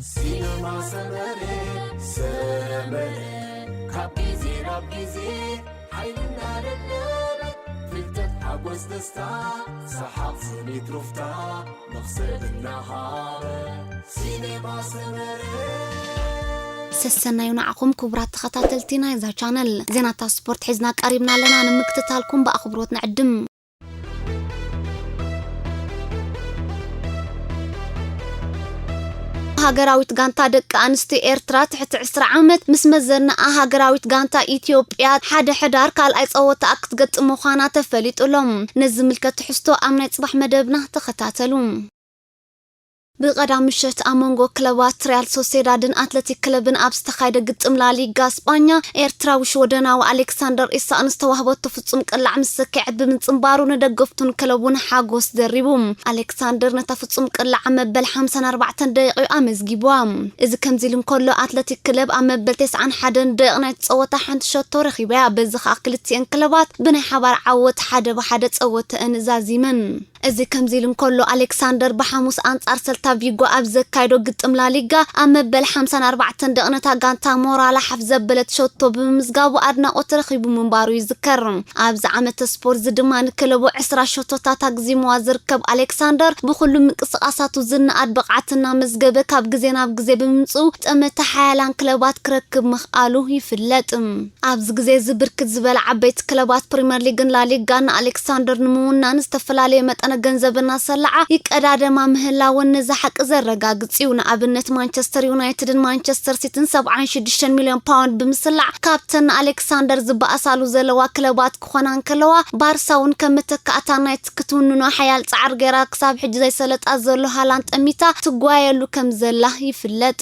سينما سمرة كابيزي رابيزي حيلنا للنبت فلتت حبوز دستا سحاب سنيت رفتا نخسر النهار سينما سمرة سسنا ينعكم كبرات تخطاتلتينا إذا channel زينات سبورت حزنا قريبنا لنا نمكتتالكم بأخبروت نعدم هاجراويت غانتا دق انستي ايرترا تحت 10 عامت مس مزرنا هاجراويت غانتا اثيوبيا حدا حدار كال اي صوت اكت قطمو خانا تفليطلهم نزملكت حستو امناي صباح مدبنا تخطاتلهم بقدام مشت امونغو كلبات ريال سوسيدادن اتلتيك كلبن ابستخايده قطم لا ليغا اسبانيا ايرتراوش ودناو الكسندر إسا انستوهبت فصم قلع مسكعد بمنصنبارو ندغفتون كلبون حاغوس دريبوم الكسندر نتفصم قلع مبل 54 دقيقه امزغيبوام اذا كمزيلن كله اتلتيك كلب امبل 91 دقيقه تصوت حنت شوت رخيبه بزخ اكلتين كلبات بني حبار عوت حدا بحدا تصوت انزازيمن اذا كمزيلن كله الكسندر بحموس انصار سلتا فيغو ابز كايدو قطم لا ليغا امبل 54 دقيقه غانتا مورال حفظ بلت شوتو بمزغابو ادنا اوترخيبو منبارو يذكر ابز عمت سبورت زدمان كلبو 10 شوتوتا تاغزي موازركب الكسندر بكل منقصقاساتو زناد بقعتنا مزغبه كاب غزينا بغزي بمصو طمت حالان كلبات كركب مخالو يفلط ابز غزي زبركت زبل عبيت كلبات بريمير ليغن لا ليغان الكسندر نمونا نستفلالي مطن ገንዘብና ሰላዓ ይቀዳደማ ምህላውን ዘሐቅ ዘረጋግጽዩ ንኣብነት ማንቸስተር ዩናይትድን ማንቸስተር ሲቲን 76 ሚሊዮን ፓውንድ ብምስላዕ ካፕተን አሌክሳንደር ዝበኣሳሉ ዘለዋ ክለባት ክኾናን ከለዋ ባርሳውን ከምተካእታ ናይት ክትውንኖ ሓያል ጻዕር ገራ ክሳብ ሕጂ ዘይሰለጣ ዘሎ ሃላንድ ጠሚታ ትጓየሉ ከም ዘላ ይፍለጥ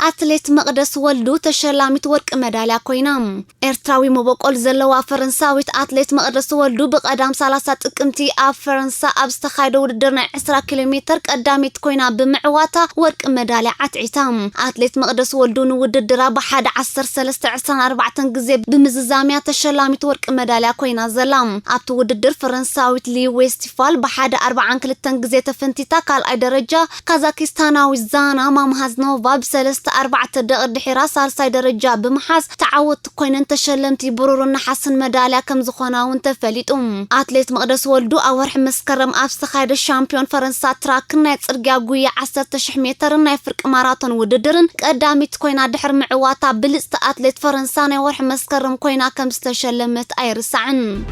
አትሌት መቅደስ ወልዱ ተሸላሚት ወርቅ ሜዳልያ ኮይና ኤርትራዊ መበቆል ዘለዋ ፈረንሳዊት አትሌት መቅደስ ወልዱ በቀዳም 30 ጥቅምቲ ኣብ ፈረንሳ ኣብ ዝተኻይደ ውድድር ናይ 20 ኪሎ ሜትር ቀዳሚት ኮይና ብምዕዋታ ወርቅ ሜዳልያ አትዒታ አትሌት መቅደስ ወልዱ ንውድድራ በሓደ 1324 ግዜ ብምዝዛምያ ተሸላሚት ወርቅ ሜዳልያ ኮይና ዘላ ኣብቲ ውድድር ፈረንሳዊት ሊ ዌስቲፋል በሓደ 42 ግዜ ተፈንቲታ ካልኣይ ደረጃ ካዛክስታናዊ ዛና ማምሃዝኖቫ ብ3 4 دقيقة دحيرا سالساي درجة بمحاز تعود كوينن تشلمتي برورنا حسن ميداليا كم زخوناون تفليطم اتليت مقدس ولدو اورح مسكرم ابستخايد الشامبيون فرنسا تراك ناي صرغيا غويا 10000 متر ناي فرق ماراثون وددرن قداميت كوينا دحر معواتا بلصت اتليت فرنسا ناي ورح مسكرم كوينا كم استشلمت ايرسعن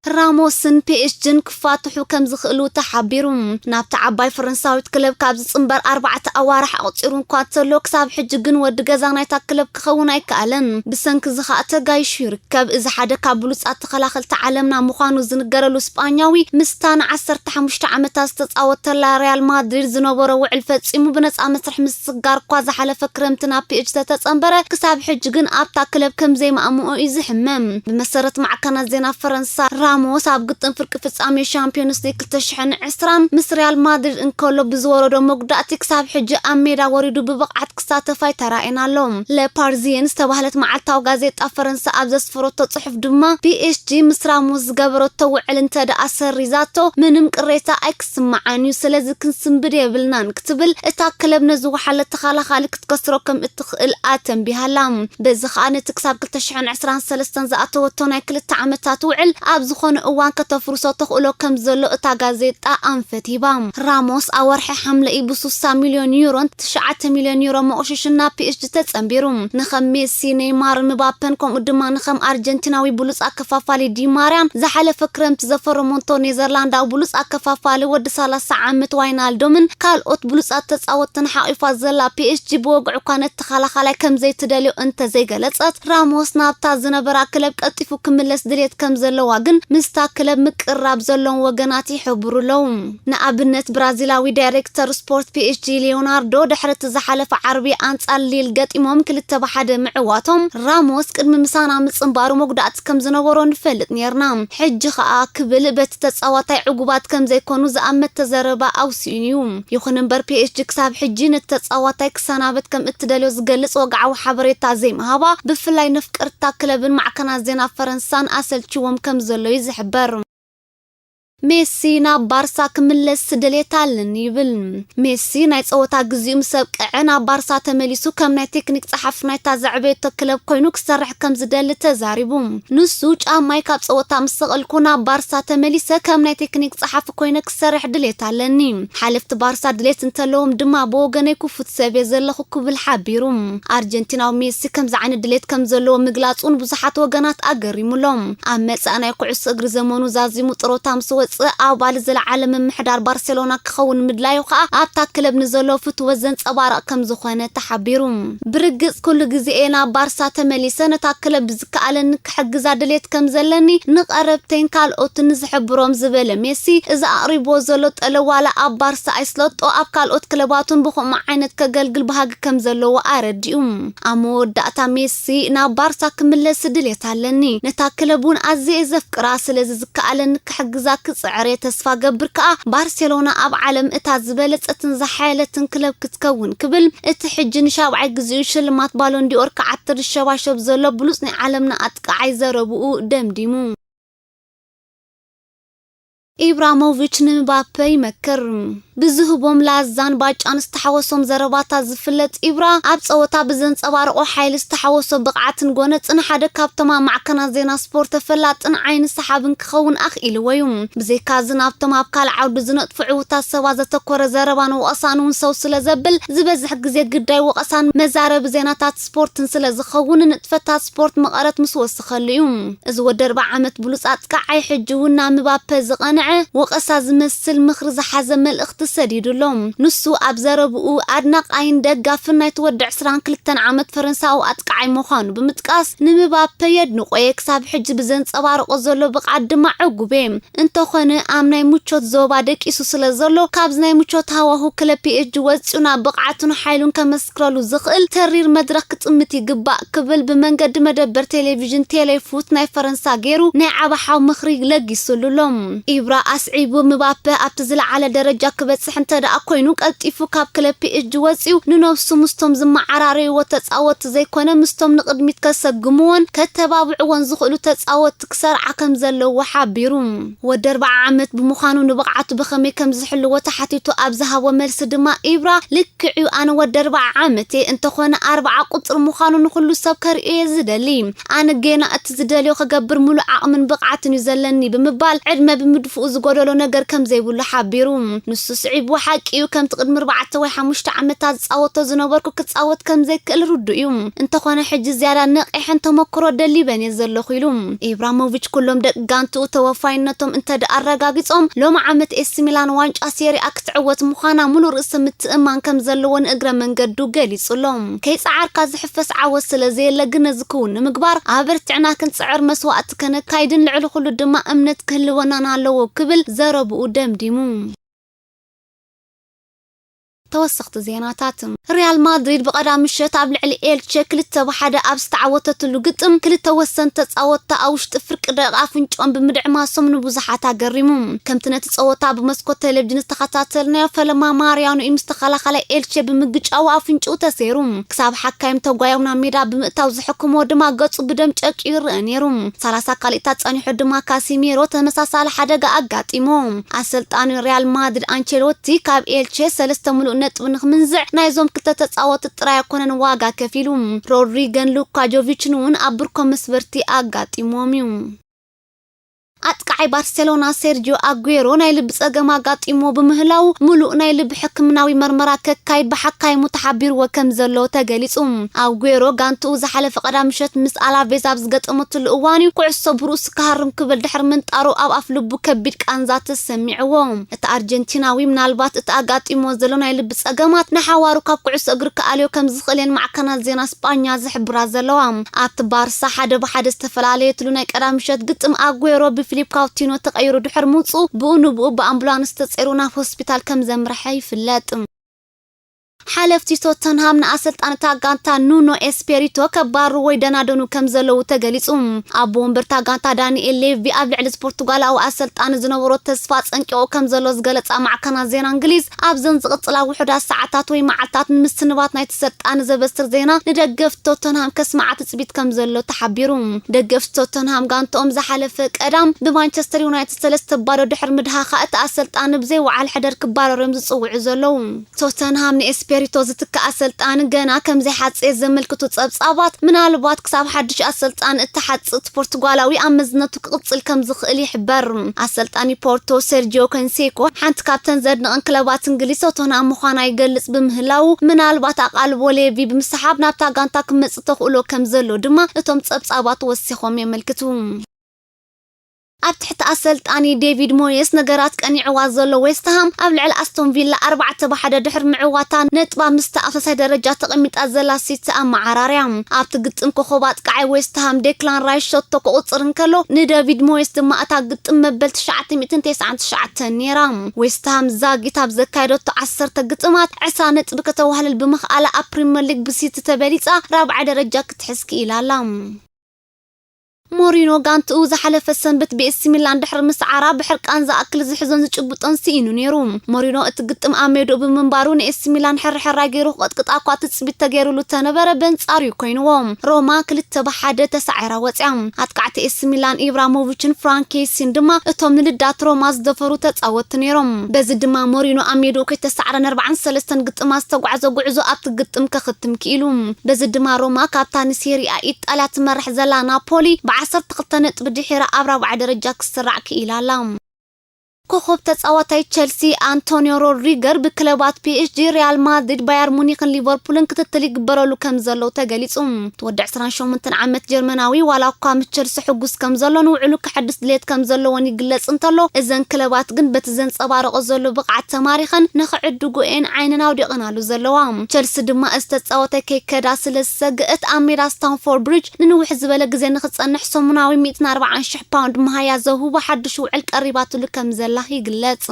راموسن بي اس جن كفاتحو كم زخلو تحبيرهم نابت عباي فرنساويت كلب كابز صنبر 4 أوارح أقصيرون كواتلو كساب حجقن ود غزانايتا كلب كخون ايكالن بسنك زخاته غايش يركب اذا حدا كابلوص اتخلاخل تعلمنا مخانو زنغرلو اسبانياوي مستان 15 عامتا استጻወተ ريال مادريد زنبره وعل فصيمو بنص مسرح مسغار كوا زحلف كرمتنا بي اتش تتصنبره كساب حجقن ابتا كلب كم زي ما امو يزحمم بمسرت معكنا زينا فرنسا راموس ኣብ ግጥም ፍርቂ ፍጻሜ ሻምፒዮንስ ሊግ 2020 ምስ ሪያል ማድሪድ እንከሎ ብዝወረዶ መጉዳእቲ ክሳብ ሕጂ ኣብ ሜዳ ወሪዱ ብብቕዓት ክሳተፍ ተራእየናሎ ለፓርዚየንስ ተባህለት መዓልታዊ ጋዜጣ ፈረንሳ ኣብ ዘስፈረቶ ጽሑፍ ድማ ፒኤስጂ ምስ ራሞስ ዝገበረቶ ውዕል እንተደኣ ሰሪዛቶ ምንም ቅሬታ ኣይክስማዓንዩ ስለዚ ክንስንብድ የብልናን ክትብል እታ ክለብ ነዚ ወሓለ ተኸላኻሊ ክትከስሮ ከም እትኽእል ኣተንቢሃላ በዚ ከዓ ነቲ ክሳብ 2023 ዝኣተወቶ ናይ 2 ዓመታት ውዕል ኣብ ዝኾነ እዋን ከተፍርሶ ተኽእሎ ከም ዘሎ እታ ጋዜጣ ኣንፈቲባ ራሞስ ኣወርሒ ሓምለ ብ60 ሚልዮን ዩሮን 9 ሚልዮን ዩሮ መቆሸሽና ፒኤስጂ ተጸምቢሩ ንኸም ሜሲ ኔይማር ምባፔን ከምኡ ድማ ንኸም ኣርጀንቲናዊ ብሉጽ ኣከፋፋሊ ዲ ማርያም ዝሓለፈ ክረምቲ ዘፈረሞንቶ ኔዘርላንዳዊ ብሉጽ ኣከፋፋሊ ወዲ 30 ዓመት ዋይናልዶምን ካልኦት ብሉጻት ተጻወትን ሓቂፋ ዘላ ፒኤስጂ ብወግዑ ኳነት ተኸላኻላይ ከም ዘይትደልዮ እንተ ዘይገለጸት ራሞስ ናብታ ዝነበራ ክለብ ቀጢፉ ክምለስ ድሌት ከም ዘለዋ ግን ምስታ ክለብ ምቅራብ ዘሎን ወገናት ይሕብሩለው ንኣብነት ብራዚላዊ ዳይሬክተር ስፖርት PSG ሊዮናርዶ ድሕረት ዝሓለፈ ዓርቢ አንጻር ሊል ገጢሞም 2-1 ምዕዋቶም ራሞስ ቅድሚ ምሳና ምጽንባሩ መጉዳእት ከም ዝነበሮ ንፈልጥ ነርና ሕጂ ኸኣ ክብል በት ተጻዋታይ ዕጉባት ከም ዘይኮኑ ዝኣመት ተዘረባ ኣውሲኒዩ ይኹን እምበር PSG ክሳብ ሕጂ ነተጻዋታይ ክሰናበት ከም እትደልዮ ዝገልጽ ወግዓዊ ሓበሬታ ዘይመሃባ ብፍላይ ነፍቅርታ ክለብን ማዕከናት ዜና ፈረንሳን ኣሰልችዎም ከም ዘሎ ይዝሕበር ሜሲ ናብ ባርሳ ክምለስ ድሌታልን ይብል ሜሲ ናይ ጸወታ ግዚኡ ምሰብቀዐ ናብ ባርሳ ተመሊሱ ከም ናይ ቴክኒክ ጸሓፍ ናይታ ዘዕቤት ክለብ ኮይኑ ክሰርሕ ከም ዝደሊ ተዛሪቡ ንሱ ጫማይ ካብ ጸወታ ምስቕልኩ ናብ ባርሳ ተመሊሰ ከም ናይ ቴክኒክ ጸሓፍ ኮይኑ ክሰርሕ ድሌታለኒ ሓለፍቲ ባርሳ ድሌት እንተለዎም ድማ ብወገነይ ክፉት ሰብ ዘለኹ ክብል ሓቢሩ ኣርጀንቲናዊ ሜሲ ከም ዝዓነ ድሌት ከም ዘለዎ ምግላጹን ብዙሓት ወገናት ኣገሪሙሎም ኣብ መጻእ ናይ ኩዕሶ እግሪ ዘመኑ ዛዚሙ ጥሮታ ምስ ኣባል ዘለዓለ ምምሕዳር ባርሴሎና ክኸውን ምድላዩ ኸኣ ኣብታ ክለብ ንዘሎ ፍትወ ዘንጸባርቕ ከም ዝኾነ ተሓቢሩ ብርግጽ ኩሉ ግዜ ናብ ባርሳ ተመሊሰ ነታ ክለብ ዝከኣለኒ ክሕግዛ ድሌት ከም ዘለኒ ንቐረብተይን ካልኦትን ዝሕብሮም ዝበለ ሜሲ እዚ ኣቕሪቦ ዘሎ ጠለዋላ ኣብ ባርሳ ኣይስለጦ ኣብ ካልኦት ክለባቱን ብኸምኡ ዓይነት ከገልግል ባህጊ ከም ዘለዎ ኣረዲኡ ኣብ መወዳእታ ሜሲ ናብ ባርሳ ክምለስ ድሌት ኣለኒ ነታ ክለቡን ኣዝየ ዘፍቅራ ስለዚ ዝከኣለኒ ክሕግዛ ዕሬ ተስፋ ገብር ከኣ ባርሴሎና ኣብ ዓለም እታ ዝበለጸትን ዝሓለትን ክለብ ክትከውን ክብል እቲ ሕጂ ንሻብዓይ ግዚኡ ሽልማት ባሎን ዲኦር ከዓትር ሸባሸብ ዘሎ ብሉጽ ናይ ዓለምና ኣጥቃዓይ ዘረብኡ ደምዲሙ ኢብራሂሞቪች ንምባፔ ይመክር ብዝህቦም ላዛን ባጫን ዝተሓወሶም ዘረባታት ዝፍለጥ ኢብራ ኣብ ጸወታ ብዘንጸባርቆ ሓይሊ ዝተሓወሶ ብቕዓትን ጎነጽን ሓደ ካብቶም ማዕከናት ዜና ስፖርት ተፈላጥን ዓይኒ ሰሓብን ክኸውን ኣኽኢልወዩ ብዘይካዝን ኣብቶም ኣብ ካልእ ዓውዲ ዝነጥፉ ዕውታት ሰባት ዘተኮረ ዘረባን ወቐሳን እውን ሰው ስለ ዘብል ዝበዝሕ ግዜ ግዳይ ወቐሳን መዛረቢ ዜናታት ስፖርትን ስለ ዝኸውን ንጥፈታት ስፖርት መቐረት ምስ ወስኸሉ እዩ እዚ ወዲ 40 ዓመት ብሉጽ ኣጥቃዓይ ሕጂ እውን ናብ ምባፔ ዝቐንዐ ወቐሳ ዝመስል ምኽሪ ዝሓዘ መልእኽቲ ሰዲዱሎም ንሱ ኣብ ዘረብኡ ኣድናቃይን ደጋፍን ናይ ተወድዕ 22 ዓመት ፈረንሳዊ ኣጥቃዓይ ምዃኑ ብምጥቃስ ንምባፔ የድንቆየ ክሳብ ሕጂ ብዘንጸባርቆ ዘሎ ብቕዓት ድማ ዕጉቤ እንተኾነ ኣብ ናይ ሙቾት ዞባ ደቂሱ ስለ ዘሎ ካብዚ ናይ ሙቾት ሃዋሁ ክለብ PSG ወፂኡና ብቕዓቱን ሓይሉን ከመስክረሉ ዝኽእል ተሪር መድረኽ ክጥምት ይግባእ ክብል ብመንገዲ መደበር ቴሌቪዥን ቴሌፉት ናይ ፈረንሳ ገይሩ ናይ ዓባሓው ምኽሪ ለጊሱሉሎም ኢብራ ኣስዒቡ ምባፔ ኣብቲ ዝለዓለ ደረጃ ክበጽሕ እንተደኣ ኮይኑ ቀልጢፉ ካብ ክለብ PSG ወፂኡ ንነፍሱ ምስቶም ዝመዓራረዩ ተጻወት ዘይኮነ ምስቶም ንቅድሚት ከሰግሙዎን ከተባብዕዎን ዝኽእሉ ተጻወት ክሰርዓ ከም ዘለዎ ሓቢሩ ወዲ 40 ዓመት ብምዃኑ ንብቕዓቱ ብኸመይ ከም ዝሕልዎ ተሓቲቱ ኣብ ዝሃቦ መልሲ ድማ ኢብራ ልክዕዩ ኣነ ወዲ 40 ዓመት እንተኾነ 40 ቁጽር ምዃኑ ንኹሉ ሰብ ከርእዮ ዝደሊ ኣነ ገና እቲ ዝደልዮ ክገብር ሙሉእ ዓቕምን ብቕዓትን እዩ ዘለኒ ብምባል ዕድመ ብምድፍኡ ዝጎደሎ ነገር ከም ዘይብሉ ሓቢሩ ንሱ ስዒቡ ሓቂዩ ከም ትቅድሚ 4 ወይ 5 ዓመታት ጻወቶ ዝነበርኩ ክጻወት ከም ዘይክእል ርዱዩ እንተኾነ ሕጂ ዝያዳ ነቂሕን ተመክሮ ደሊበን ዘለኹ ኢሉ ኢብራሂሞቪች ኩሎም ደቂ ጋንቱ ተወፋይነቶም እንተደኣ ኣረጋጊጾም ሎም ዓመት ኤሲ ሚላን ዋንጫ ሴሪኣ ክትዕወት ምዃና ሙሉእ ርእሲ ምትእማን ከም ዘለዎን እግረ መንገዱ ገሊጹሎም ከይጻዓርካ ዝሕፈስ ዓወት ስለዘየለ ግን ዝክውን ንምግባር ኣበርቲዕና ክንጽዕር መስዋዕት ከነካይድን ልዕሊ ኩሉ ድማ እምነት ክህልወና ኣለዎ ክብል ዘረብኡ ደምዲሙ ተወሰኽቲ ዜናታት ሪያል ማድሪድ በቀዳም ምሽት ኣብ ልዕሊ ኤልቼ 2-1 ኣብ ዝተዓወተትሉ ግጥም ክልተ ወሰንተ ጸወታ ኣብ ውሽጢ ፍርቂ ደቂቃ ፍንጮም ብምድዕማሶም ንብዙሓት ኣገሪሙ ከምቲ ነቲ ጸወታ ብመስኮት ቴሌቪዥን ዝተኸታተልናዮ ፈለማ ማርያኖ ኢም ዝተኸላኸለ ኤልቼ ብምግጫው ኣፍንጭኡ ተሰይሩ ክሳብ ሓካይም ተጓዮምና ሜዳ ብምእታው ዝሕክሞ ድማ ገጹ ብደም ጨቂዩ ይርአ ነይሩ 30 ካልእታት ጸኒሑ ድማ ካሲሜሮ ተመሳሳሊ ሓደጋ ኣጋጢሞ ኣሰልጣኒ ሪያል ማድሪድ አንቸሎቲ ካብ ኤልቼ 3 ሙሉእ ነጥብ ንኽምንዝዕ ናይዞም ክልተ ተጻወት ጥራይ ኮነን ዋጋ ከፊሉ ሮድሪገን ሉካጆቪችን እውን ኣብ ብርኮ መስበርቲ ኣጋጢሞም እዩ አጥቃይ ባርሴሎና ሴርጂዮ አጉዌሮ ናይ ልብ ጸገም አጋጢሞ በምህላው ሙሉእ ናይ ልብ ሕክምናዊ መርመራ ከካይድ በሐካይሙ ተሓቢር ወከም ዘሎ ተገሊጹ አጉዌሮ ጋንቱ ዝሓለፈ ቀዳም ምሽት ምስ አላቬዝ ኣብ ዝገጠመትሉ እዋን ኩዕሶ ብሩስ ካርም ክብል ድሕር ምንጣሩ ኣብ አፍ ልቡ ከቢድ ቃንዛ ተሰሚዕዎ እቲ አርጀንቲናዊ ምናልባት እቲ አጋጢሞ ዘሎ ናይ ልብ ጸገማት ንሓዋሩ ካብ ኩዕሶ እግሪ ከኣልዮ ከም ዝኽእልን ማዕከናት ዜና ስጳኛ ዝሕብራ ዘለዋ ኣብቲ ባርሳ ሓደ ብሓደ ዝተፈላለየትሉ ናይ ቀዳም ምሽት ግጥም አጉዌሮ ፊሊፕ ካውቲኖ ተቀይሩ ድሕር ሙጹ ብኡንብኡ በአምቡላንስ ተጸይሩ ናብ ሆስፒታል ከም ዘምርሐ ይፍለጥ ሓለፍቲ ቶተንሃም ንኣሰልጣንታ ጋንታ ኑኖ ኤስፔሪቶ ከባሩ ወይ ደናደኑ ከም ዘለው ተገሊጹ ኣብ ወንበርታ ጋንታ ዳንኤል ሌቪ ኣብ ልዕሊ ፖርቱጋላዊ ኣሰልጣን ዝነበሮ ተስፋ ጸንቂኦ ከም ዘሎ ዝገለጻ ማዕከና ዜና እንግሊዝ ኣብ ዘን ዝቕጽላ ውሑዳት ሰዓታት ወይ መዓልታት ንምስንባት ናይቲ ሰልጣን ዘበስር ዜና ንደገፍቲ ቶተንሃም ከስማዕ ትጽቢት ከም ዘሎ ተሓቢሩ ደገፍቲ ቶተንሃም ጋንታኦም ዝሓለፈ ቀዳም ብማንቸስተር ዩናይትድ 3-0 ድሕር ምድሃኻ እቲ ኣሰልጣን ብዘይ ወዓል ሕደር ክባረሮም ዝጽውዑ ዘለው ቶተንሃም ንኤስፔሪቶ ዝትካ ኣሰልጣን ገና ከም ዘይሓጽ ዘመልክቱ ጸብጻባት ምናልባት ክሳብ ሓድሽ ኣሰልጣን እተሓጽት ፖርቱጋላዊ ኣመዝነቱ ክቅጽል ከም ዝኽእል ይሕበር ኣሰልጣኒ ፖርቶ ሴርጂዮ ኮንሴኮ ሓንቲ ካፕተን ዘድንቕን ክለባት እንግሊዝ ቶተንሃም ምዃና ይገልጽ በምህላው ምናልባት ኣቃልቦ ሌቪ ብምስሓብ ናብታ ጋንታ ክመጽእ ተኽእሎ ከም ዘሎ ድማ እቶም ጸብጻባት ወሲኾም የመልክቱ ኣብ ትሕቲ ኣሰልጣኒ ዴቪድ ሞየስ ነገራት ቀኒዕዋ ዘሎ ዌስትሃም ኣብ ልዕሊ ኣስቶን ቪላ 4-1 ድሕር ምዕዋታ ነጥባ ምስተኣፍሳይ ደረጃ ተቐሚጣ ዘላ ሲቲ ኣማዓራርያ ኣብቲ ግጥም ኮኸባት ቃይ ዌስትሃም ዴክላን ራይስ ሸቶ ክቁጽር እንከሎ ንዴቪድ ሞየስ ድማ እታ ግጥም መበል 999 ነይራ ዌስትሃም ዛጊት ኣብ ዘካየደቶ 10 ግጥማት 20 ነጥቢ ከተዋህለል ብምኽኣላ ኣብ ፕሪምየር ሊግ ብሲቲ ተበሊጻ 4 ደረጃ ክትሕዝ ክኢላላ ሞሪኖ ጋንቱ ዝሓለፈ ሰንበት ቢኤስ ሚላን ድሕር ምስዓራ ብሕርቃን ዝኣክል ዝሕዞን ዝጭብጦን ሲኢኑ ነይሩ ሞሪኖ እቲ ግጥም ኣሜዶ ብምንባሩ ንኤስ ሚላን ሕርሕራ ገይሩ ቅጥቅጣ እኳ ትጽቢት ተገይሩሉ ተነበረ በንጻርዩ ኮይንዎም ሮማ 2-1 ተሳዒራ ወጽያ ኣጥቃዕቲ ኤስ ሚላን ኢብራሞቪችን ፍራንኬሲን ድማ እቶም ንልዳት ሮማ ዝደፈሩ ተጻወቱ ነይሮም በዚ ድማ ሞሪኖ ኣሜዶ ከተሳዕረ 43 ግጥማ ዝተጓዕዘ ጉዕዞ ኣብቲ ግጥም ከኽትም ክኢሉ በዚ ድማ ሮማ ካፕታን ሴሪአ ኢጣልያ ትመርሕ ዘላ ናፖሊ 12 ነጥብ ድሒራ ኣብ 4 ደረጃ ክስራዕ ክኢላላ ኮኸብ ተጻዋታይ ቸልሲ አንቶኒዮ ሮድሪገር ብክለባት ፒኤስጂ ሪያል ማድሪድ ባየር ሙኒክን ሊቨርፑልን ክትትል ይግበረሉ ከም ዘለው ተገሊጹ ተወዲ 28 ዓመት ጀርመናዊ ዋላኳ ምቸልሲ ሕጉስ ከም ዘሎ ንውዕሉ ክሕድስ ድሌት ከም ዘለዎን ይግለጽ እንተሎ እዘን ክለባት ግን በቲ ዘንጸባረቀ ዘሎ ብቕዓት ተማሪኸን ንኽዕድጉኤን ዓይነን ኣውዲቕናሉ ዘለዋ ቸልሲ ድማ ዝተጻወታይ ከይከዳ ስለዝሰግአት ኣብ ሜዳ ስታንፎርድ ብሪጅ ንንውሕ ዝበለ ግዜ ንኽጸንሕ ሰሙናዊ 140,000 ፓውንድ መሃያ ዘሁባ ሓድሽ ውዕል ቀሪባትሉ ከም ዘላ ይግለጽ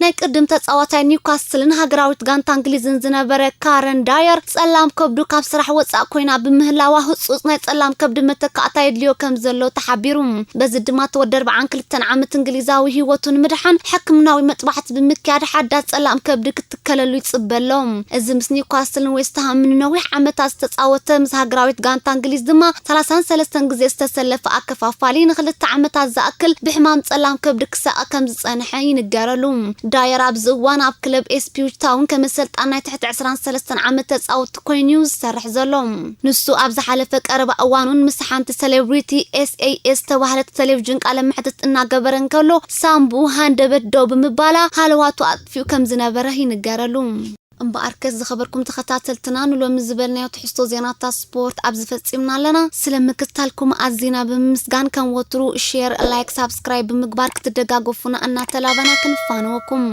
ናይ ቅድም ተጻዋታይ ኒውካስልን ሃገራዊት ጋንታ እንግሊዝን ዝነበረ ካረን ዳየር ጸላም ከብዱ ካብ ስራሕ ወጻእ ኮይና ብምህላዋ ህጹጽ ናይ ጸላም ከብዲ መተካእታ ይድልዮ ከም ዘሎ ተሓቢሩ በዚ ድማ ተወዲ 42 ዓመት እንግሊዛዊ ህይወቱን ምድሓን ሕክምናዊ መጥባሕቲ ብምክያድ ሓዳት ጸላም ከብዲ ክትከለሉ ይጽበሎም እዚ ምስ ኒውካስልን ዌስትሃም ንነዊሕ ዓመታት ዝተጻወተ ምስ ሃገራዊት ጋንታ እንግሊዝ ድማ 33 ግዜ ዝተሰለፈ ኣከፋፋሊ ንኽልተ ዓመታት ዝኣክል ብሕማም ጸላም ከብዲ ክሳቀ ከም ዝጸንሐ ይንገረሉ ዳየር ኣብ ዝዋን ኣብ ክለብ ኤስፒዩች ታውን ከመሰልጣን ናይ ትሕቲ 23 ዓመት ተጻወት ኮይኑ ዝሰርሕ ዘሎ ንሱ ኣብ ዝሓለፈ ቀረባ እዋኑን ምስ ሓንቲ ሴሌብሪቲ SAS ተባህለት ቴሌቪዥን ቃለ መሕትት እናገበረ እንከሎ ሳምቡ ሃንደበት ዶ ብምባላ ሃለዋቱ ኣጥፊኡ ከም ዝነበረ ይንገረሉ እምበኣርከስ ዝኸበርኩም ተኸታተልትና ንሎም ዝበልናዮ ትሕዝቶ ዜናታት ስፖርት ኣብ ዝፈጽምና ኣለና ስለምክታልኩም ኣዝና ብምስጋን ከም ወትሩ ሼር ላይክ ሳብስክራይብ ብምግባር ክትደጋገፉና እናተላበና ክንፋነወኩም